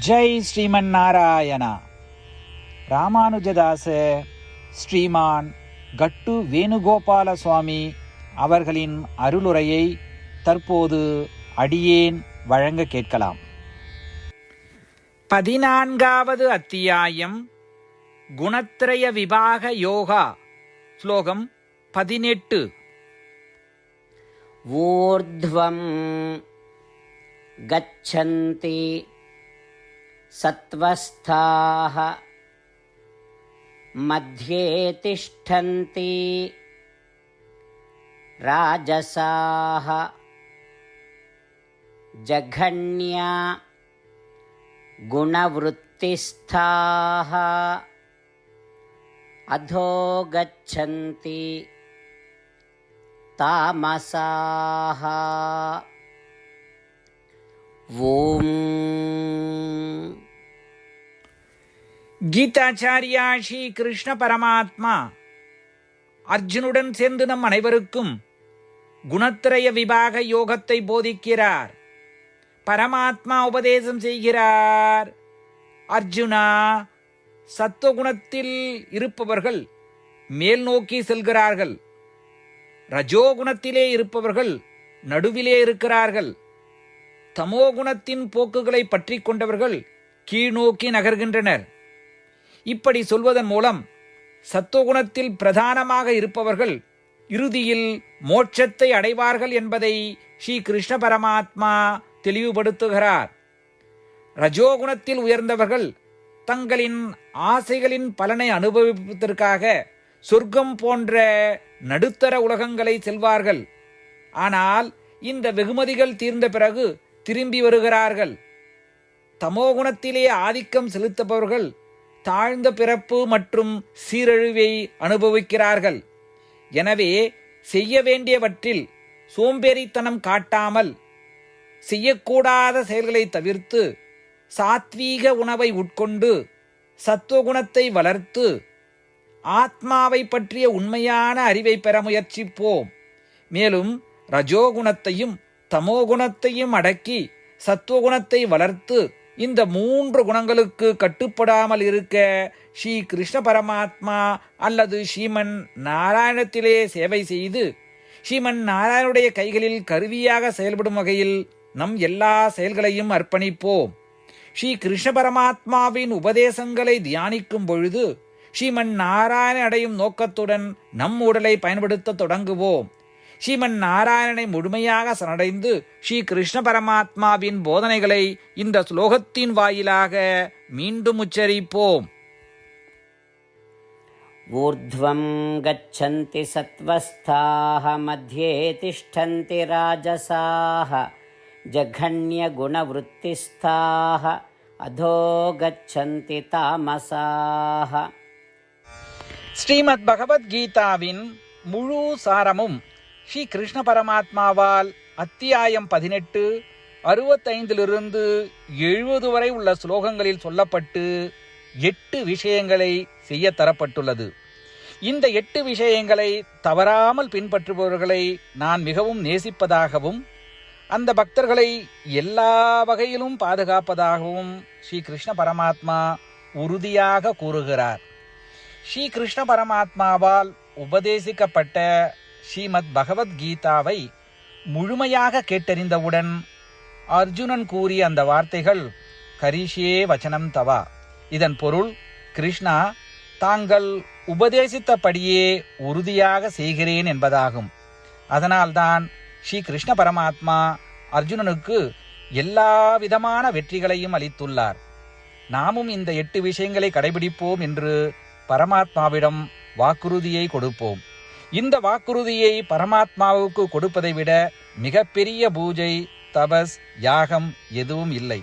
ஜெய் ஸ்ரீமன் நாராயணா. ராமானுஜதாச ஸ்ரீமான் கட்டு வேணுகோபால சுவாமி அவர்களின் அருளுரையை தற்போது அடியேன் வழங்க கேட்கலாம். 14வது அத்தியாயம் குணத்ரய விபாக யோகா. ஸ்லோகம் 18. ஊர்த்வம் கச்சந்தி சத்வஸ்தாः மத்யே திஷ்டந்தி ராஜசாः ஜகன்யா குணவృత్తిஸ்தாः அதோ கச்சந்தி தாமசாः. ஓம். கீதாச்சாரியா ஸ்ரீ கிருஷ்ண பரமாத்மா அர்ஜுனுடன் சேர்ந்து நம் அனைவருக்கும் குணத்திரய விபாக யோகத்தை போதிக்கிறார். பரமாத்மா உபதேசம் செய்கிறார். அர்ஜுனா, சத்துவகுணத்தில் இருப்பவர்கள் மேல் நோக்கி செல்கிறார்கள், ரஜோகுணத்திலே இருப்பவர்கள் நடுவிலே இருக்கிறார்கள், தமோகுணத்தின் போக்குகளை பற்றி கொண்டவர்கள் கீழ்நோக்கி நகர்கின்றனர். இப்படி சொல்வதன் மூலம் சத்துவகுணத்தில் பிரதானமாக இருப்பவர்கள் இறுதியில் மோட்சத்தை அடைவார்கள் என்பதை ஸ்ரீ கிருஷ்ண பரமாத்மா தெளிவுபடுத்துகிறார். ரஜோகுணத்தில் உயர்ந்தவர்கள் தங்களின் ஆசைகளின் பலனை அனுபவிப்பதற்காக சொர்க்கம் போன்ற நடுத்தர உலகங்களை செல்வார்கள். ஆனால் இந்த வெகுமதிகள் தீர்ந்த பிறகு திரும்பி வருகிறார்கள். தமோகுணத்திலே ஆதிக்கம் செலுத்துபவர்கள் தாழ்ந்த பிறப்பு மற்றும் சீரழிவை அனுபவிக்கிறார்கள். எனவே செய்ய வேண்டியவற்றில் சோம்பேறித்தனம் காட்டாமல் செய்யக்கூடாத செயல்களை தவிர்த்து சாத்வீக உணவை உட்கொண்டு சத்துவகுணத்தை வளர்த்து ஆத்மாவை பற்றிய உண்மையான அறிவை பெற முயற்சிப்போம். மேலும் ரஜோகுணத்தையும் தமோகுணத்தையும் அடக்கி சத்துவகுணத்தை வளர்த்து இந்த 3 குணங்களுக்கு கட்டுப்படாமல் இருக்க ஸ்ரீ கிருஷ்ண பரமாத்மா அல்லது ஸ்ரீமன் நாராயணத்திலே சேவை செய்து ஸ்ரீமன் நாராயணுடைய கைகளில் கருவியாக செயல்படும் வகையில் நம் எல்லா செயல்களையும் அர்ப்பணிப்போம். ஸ்ரீ கிருஷ்ண பரமாத்மாவின் உபதேசங்களை தியானிக்கும் பொழுது ஸ்ரீமன் நாராயணன் அடையும் நோக்கத்துடன் நம் உடலை பயன்படுத்த தொடங்குவோம். ஸ்ரீமன் நாராயணனை முழுமையாக சரணடைந்து ஸ்ரீ கிருஷ்ண பரமாத்மாவின் போதனைகளை இந்த ஸ்லோகத்தின் வாயிலாக மீண்டும் உச்சரிப்போம். ஊர்த்வம் கச்சந்தி சத்வஸ்தாः மத்யே திஷ்டந்தி ராஜசாः ஜகன்ய குணவృత్తిஸ்தாः அதோ கச்சந்தி தாமசாः. ஸ்ரீமத் பகவத்கீதாவின் முழு சாரமும் ஸ்ரீ கிருஷ்ண பரமாத்மாவால் அத்தியாயம் 18 65 70 வரை உள்ள ஸ்லோகங்களில் சொல்லப்பட்டு 8 விஷயங்களை செய்ய தரப்பட்டுள்ளது. இந்த 8 விஷயங்களை தவறாமல் பின்பற்றுபவர்களை நான் மிகவும் நேசிப்பதாகவும் அந்த பக்தர்களை எல்லா வகையிலும் பாதுகாப்பதாகவும் ஸ்ரீ கிருஷ்ண பரமாத்மா உறுதியாக கூறுகிறார். ஸ்ரீ கிருஷ்ண பரமாத்மாவால் உபதேசிக்கப்பட்ட ஸ்ரீமத் பகவத்கீதாவை முழுமையாக கேட்டறிந்தவுடன் அர்ஜுனன் கூறிய அந்த வார்த்தைகள் கரிஷ்யே வச்சனம் தவா. இதன் பொருள், கிருஷ்ணா, தாங்கள் உபதேசித்தபடியே உறுதியாக செய்கிறேன் என்பதாகும். அதனால்தான் ஸ்ரீ கிருஷ்ண பரமாத்மா அர்ஜுனனுக்கு எல்லா விதமான வெற்றிகளையும் அளித்துள்ளார். நாமும் இந்த 8 விஷயங்களை கடைபிடிப்போம் என்று பரமாத்மாவிடம் வாக்குறுதியை கொடுப்போம். இந்த வாக்குறுதியை பரமாத்மாவுக்கு கொடுப்பதை விட மிகப்பெரிய பூஜை, தபஸ், யாகம் எதுவும் இல்லை.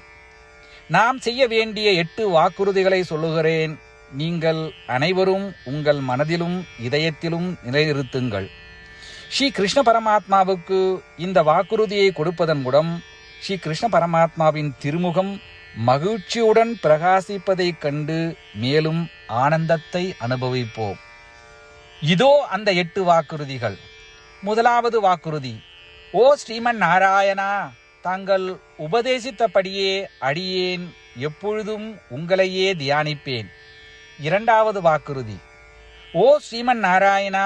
நாம் செய்ய வேண்டிய 8 வாக்குறுதிகளை சொல்லுகிறேன். நீங்கள் அனைவரும் உங்கள் மனதிலும் இதயத்திலும் நிலைநிறுத்துங்கள். ஸ்ரீ கிருஷ்ண பரமாத்மாவுக்கு இந்த வாக்குறுதியை கொடுப்பதன் மூலம் ஸ்ரீ கிருஷ்ண பரமாத்மாவின் திருமுகம் மகிழ்ச்சியுடன் பிரகாசிப்பதைக் கண்டு மேலும் ஆனந்தத்தை அனுபவிப்போம். இதோ அந்த 8 வாக்குறுதிகள். முதலாவது வாக்குறுதி: ஓ ஸ்ரீமன் நாராயணா, தாங்கள் உபதேசித்தபடியே அடியேன் எப்பொழுதும் உங்களையே தியானிப்பேன். இரண்டாவது வாக்குறுதி: ஓ ஸ்ரீமன் நாராயணா,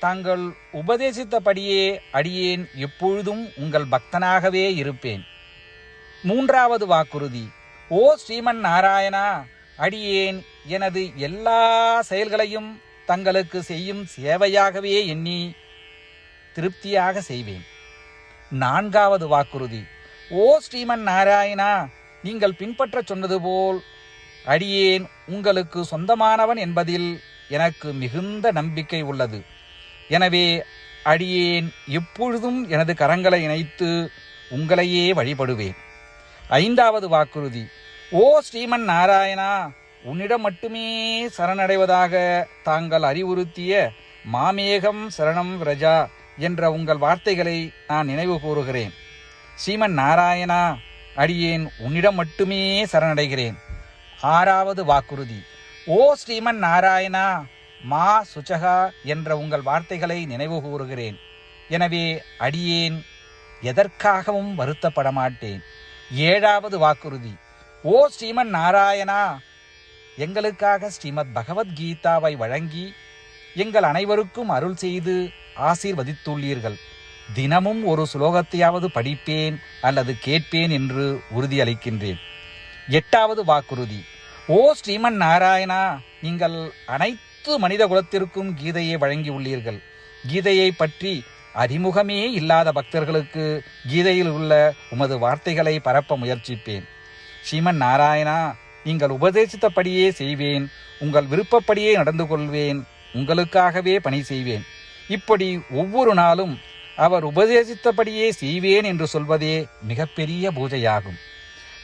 தாங்கள் உபதேசித்தபடியே அடியேன் எப்பொழுதும் உங்கள் பக்தனாகவே இருப்பேன். மூன்றாவது வாக்குறுதி: ஓ ஸ்ரீமன் நாராயணா, அடியேன் எனது எல்லா செயல்களையும் தங்களுக்கு செய்யும் சேவையாகவே எண்ணி திருப்தியாக செய்வேன். நான்காவது வாக்குறுதி: ஓ ஸ்ரீமன் நாராயணா, நீங்கள் பின்பற்ற சொன்னது போல் அடியேன் உங்களுக்கு சொந்தமானவன் என்பதில் எனக்கு மிகுந்த நம்பிக்கை உள்ளது. எனவே அடியேன் எப்பொழுதும் எனது கரங்களை இணைத்து உங்களையே வழிபடுவேன். ஐந்தாவது வாக்குறுதி: ஓ ஸ்ரீமன் நாராயணா, உன்னிடம் மட்டுமே சரணடைவதாக தாங்கள் அறிவுறுத்திய மாமேகம் சரணம் விரஜா என்ற உங்கள் வார்த்தைகளை நான் நினைவு கூறுகிறேன். ஸ்ரீமன் நாராயணா, அடியேன் உன்னிடம் மட்டுமே சரணடைகிறேன். ஆறாவது வாக்குறுதி: ஓ ஸ்ரீமன் நாராயணா, மா சுச்சகா என்ற உங்கள் வார்த்தைகளை நினைவு கூறுகிறேன். எனவே அடியேன் எதற்காகவும் வருத்தப்பட மாட்டேன். ஏழாவது வாக்குறுதி: ஓ ஸ்ரீமன் நாராயணா, எங்களுக்காக ஸ்ரீமத் பகவத்கீதாவை வழங்கி எங்கள் அனைவருக்கும் அருள் செய்து ஆசீர்வதித்துள்ளீர்கள். தினமும் ஒரு சுலோகத்தையாவது படிப்பேன் அல்லது கேட்பேன் என்று உறுதியளிக்கின்றேன். எட்டாவது வாக்குறுதி: ஓ ஸ்ரீமன் நாராயணா, நீங்கள் அனைத்து மனித குலத்திற்கும் கீதையை வழங்கியுள்ளீர்கள். கீதையை பற்றி அறிமுகமே இல்லாத பக்தர்களுக்கு கீதையில் உள்ள உமது வார்த்தைகளை பரப்ப முயற்சிப்பேன். ஸ்ரீமன் நாராயணா, நீங்கள் உபதேசித்தபடியே செய்வேன். உங்கள் விருப்பப்படியே நடந்து கொள்வேன். உங்களுக்காகவே பணி செய்வேன். இப்படி ஒவ்வொரு நாளும் அவர் உபதேசித்தபடியே செய்வேன் என்று சொல்வதே மிகப்பெரிய பூஜையாகும்.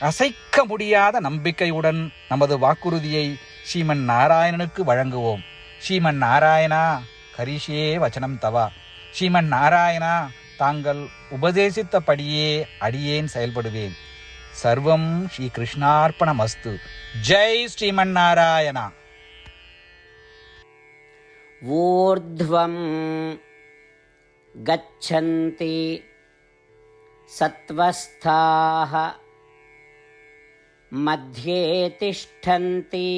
அசைக்க முடியாத நம்பிக்கையுடன் நமது வாக்குறுதியை ஸ்ரீமன் நாராயணனுக்கு வழங்குவோம். ஸ்ரீமன் நாராயணா, கரிஷே வச்சனம் தவா. ஸ்ரீமன் நாராயணா, தாங்கள் உபதேசித்தபடியே அடியேன் செயல்படுவேன். சர்வம் ஸ்ரீ கிருஷ்ணார்ப்பணமஸ்து. ஜெய் ஸ்ரீமன் நாராயணா. ஊர்த்வம் கச்சந்தி சத்வஸ்தாஹ மத்யே திஷ்டந்தி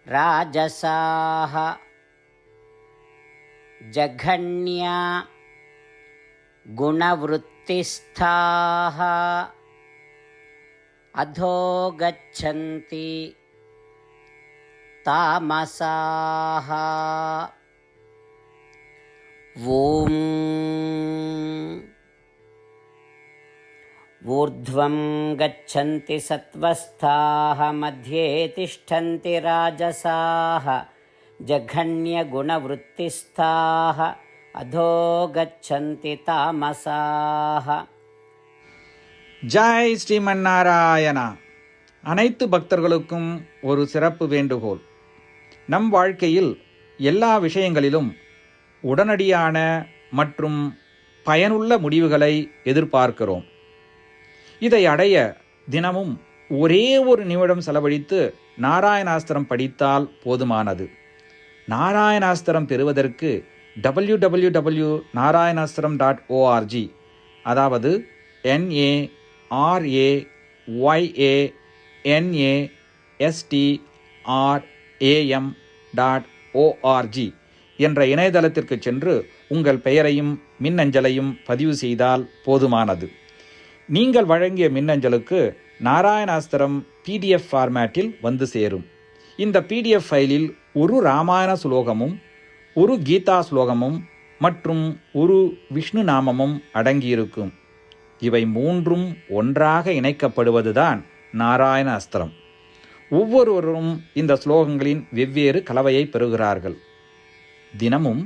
ராஜசாஹ ஜகன்யா குணவருத்திஸ்தாஹ அதோ கச்சந்தி தாமசாஹ. ஓம் ஊர்த்வம் கச்சந்தி சத்வஸ்தாஹ மத்யே திஷ்டந்தி ராஜசாஹ ஜகன்ய குணவருத்திஸ்தாஹ அதோ கச்சந்தி தாமசாஹ. ஜெய் ஸ்ரீமன் நாராயணா. அனைத்து பக்தர்களுக்கும் ஒரு சிறப்பு வேண்டுகோள். நம் வாழ்க்கையில் எல்லா விஷயங்களிலும் உடனடியான மற்றும் பயனுள்ள முடிவுகளை எதிர்பார்க்கிறோம். இதை அடைய தினமும் ஒரே ஒரு நிமிடம் செலவழித்து நாராயணாஸ்திரம் படித்தால் போதுமானது. நாராயணாஸ்திரம் பெறுவதற்கு www.narayanaastram.org, அதாவது NARAYANASTRAM.org என்ற இணையதளத்திற்கு சென்று உங்கள் பெயரையும் மின்னஞ்சலையும் பதிவு செய்தால் போதுமானது. நீங்கள் வழங்கிய மின்னஞ்சலுக்கு நாராயணாஸ்திரம் PDF ஃபார்மேட்டில் வந்து சேரும். இந்த PDF ஃபைலில் ஒரு ராமாயண சுலோகமும் ஒரு கீதா ஸ்லோகமும் மற்றும் ஒரு விஷ்ணு நாமமும் அடங்கியிருக்கும். இவை மூன்றும் ஒன்றாக இணைக்கப்படுவதுதான் நாராயண அஸ்திரம். ஒவ்வொருவரும் இந்த ஸ்லோகங்களின் வெவ்வேறு கலவையை பெறுகிறார்கள். தினமும்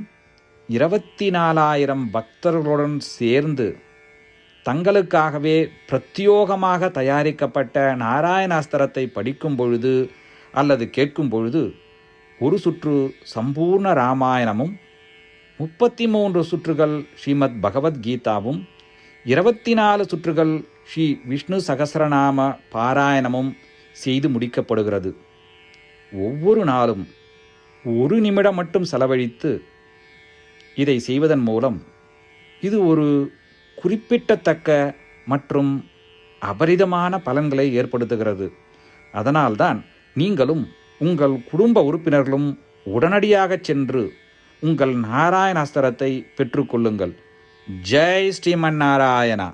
24,000 பக்தர்களுடன் சேர்ந்து தங்களுக்காகவே பிரத்யோகமாக தயாரிக்கப்பட்ட நாராயணாஸ்திரத்தை படிக்கும் பொழுது அல்லது கேட்கும் பொழுது ஒரு சுற்று சம்பூர்ண ராமாயணமும் 33 சுற்றுகள் ஸ்ரீமத் பகவத்கீதாவும் 24 சுற்றுகள் ஸ்ரீ விஷ்ணு சகஸ்ரநாம பாராயணமும் செய்து முடிக்கப்படுகிறது. ஒவ்வொரு நாளும் ஒரு நிமிடம் மட்டும் செலவழித்து இதை செய்வதன் மூலம் இது ஒரு குறிப்பிடத்தக்க மற்றும் அபரிதமான பலன்களை ஏற்படுத்துகிறது. அதனால்தான் நீங்களும் உங்கள் குடும்ப உறுப்பினர்களும் உடனடியாக சென்று உங்கள் நாராயணாஸ்திரத்தை பெற்றுக்கொள்ளுங்கள். ஜெய் ஸ்ரீமன் நாராயணா.